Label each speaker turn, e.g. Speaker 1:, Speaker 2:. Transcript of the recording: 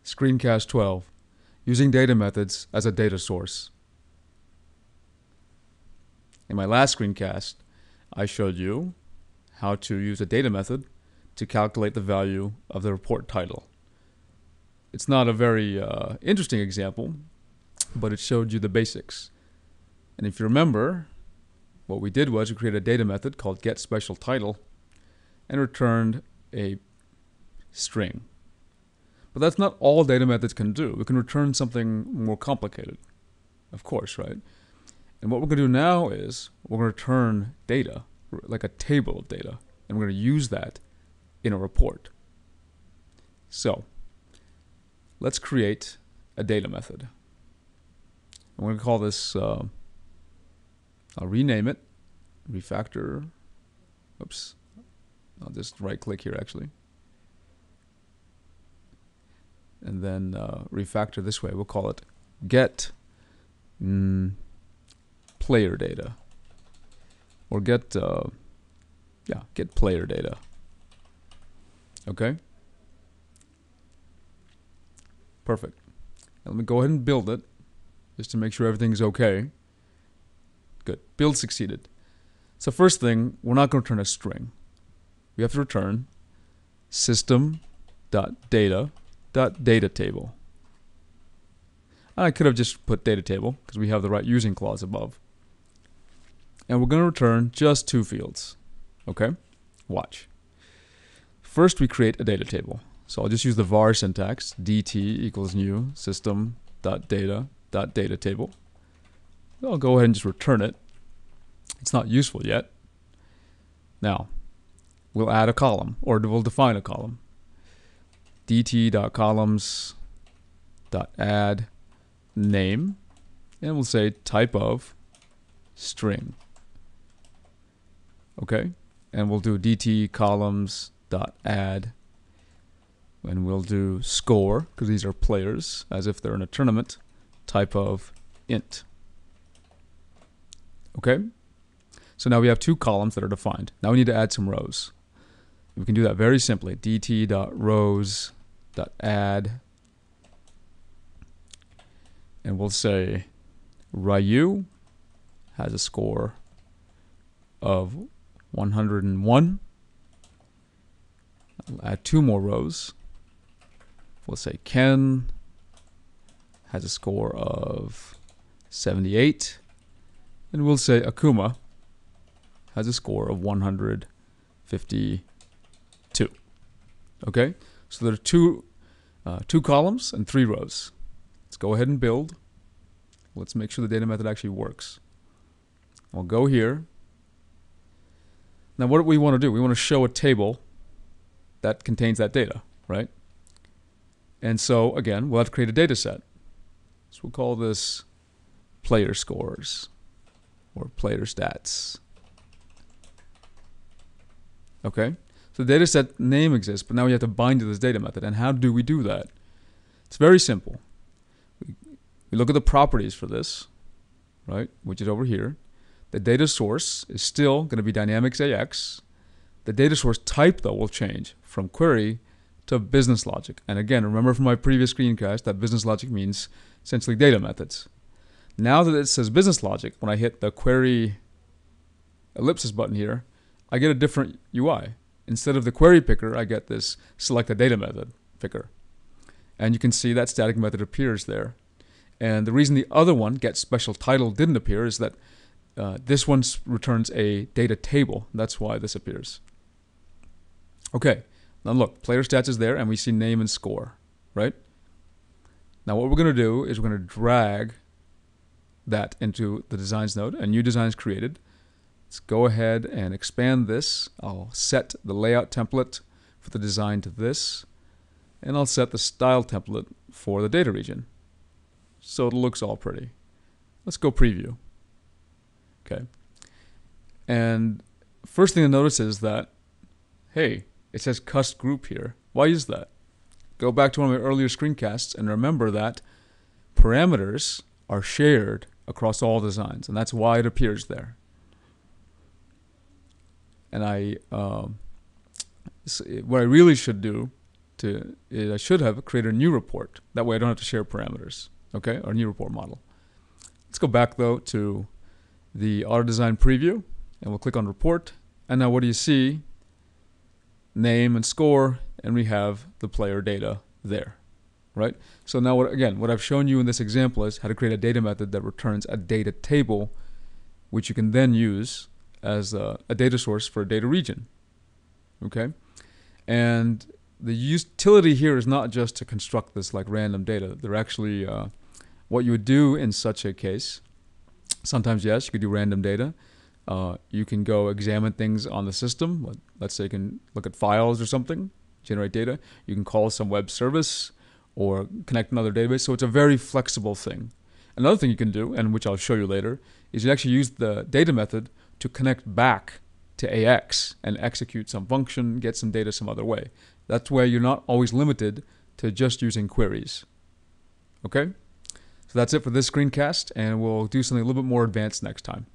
Speaker 1: Screencast 12, using data methods as a data source. In my last screencast, I showed you how to use a data method to calculate the value of the report title. It's not a very interesting example, but it showed you the basics. And if you remember, what we did was we created a data method called getSpecialTitle and returned a string. But that's not all data methods can do. We can return something more complicated, of course, right? And what we're going to do now is we're going to return data, like a table of data, and we're going to use that in a report. So let's create a data method. I'm going to call this, I'll rename it, refactor. Oops, I'll just right click here actually. And then refactor this way. We'll call it get player data, or get player data. Okay, perfect. Now let me go ahead and build it just to make sure everything's okay. Good, build succeeded. So first thing, we're not going to return a string. We have to return system.data.dataTable. I could have just put data table because we have the right using clause above. And we're going to return just two fields. Okay? Watch. First, we create a data table. So I'll just use the var syntax, dt equals new system.data.dataTable. I'll go ahead and just return it. It's not useful yet. Now, we'll add a column, or we'll define a column. dt.columns.add name, and we'll say type of string. Okay, and we'll do dt columns.add, and we'll do score, because these are players, as if they're in a tournament, type of int. Okay, so now we have two columns that are defined. Now we need to add some rows. We can do that very simply. dt.rows.add, and we'll say Ryu has a score of 101. I'll add two more rows. We'll say Ken has a score of 78. And we'll say Akuma has a score of 152. Okay? So there are two columns and three rows. Let's go ahead and build. Let's make sure the data method actually works. I'll go here. Now what do we want to do? We want to show a table that contains that data, right? And so again, we'll have to create a data set. So we'll call this player scores or player stats. Okay? So the data set name exists, but now we have to bind to this data method. And how do we do that? It's very simple. We look at the properties for this, right, which is over here. The data source is still going to be Dynamics AX. The data source type, though, will change from query to business logic. And again, remember from my previous screencast that business logic means essentially data methods. Now that it says business logic, when I hit the query ellipsis button here, I get a different UI. Instead of the query picker, I get this select a data method picker. And you can see that static method appears there. And the reason the other one, getSpecialTitle, didn't appear is that this one returns a data table. That's why this appears. Okay, now look, player stats is there, and we see name and score, right? Now what we're going to do is we're going to drag that into the designs node, and new design is created. Let's go ahead and expand this. I'll set the layout template for the design to this, and I'll set the style template for the data region. So it looks all pretty. Let's go preview. Okay. And first thing to notice is that, hey, it says cust group here. Why is that? Go back to one of my earlier screencasts and remember that parameters are shared across all designs, and that's why it appears there. And what I really should do I should have created a new report. That way I don't have to share parameters, okay, or new report model. Let's go back though to the AutoDesign preview, and we'll click on report. And now what do you see? Name and score, and we have the player data there, right? So now what I've shown you in this example is how to create a data method that returns a data table, which you can then use as a data source for a data region, okay? And the utility here is not just to construct this like random data. They're actually what you would do in such a case. Sometimes, yes, you could do random data. You can go examine things on the system. Let's say you can look at files or something, generate data. You can call some web service or connect another database. So it's a very flexible thing. Another thing you can do, and which I'll show you later, is you actually use the data method to connect back to AX and execute some function, get some data some other way. That's where you're not always limited to just using queries. Okay? So that's it for this screencast, and we'll do something a little bit more advanced next time.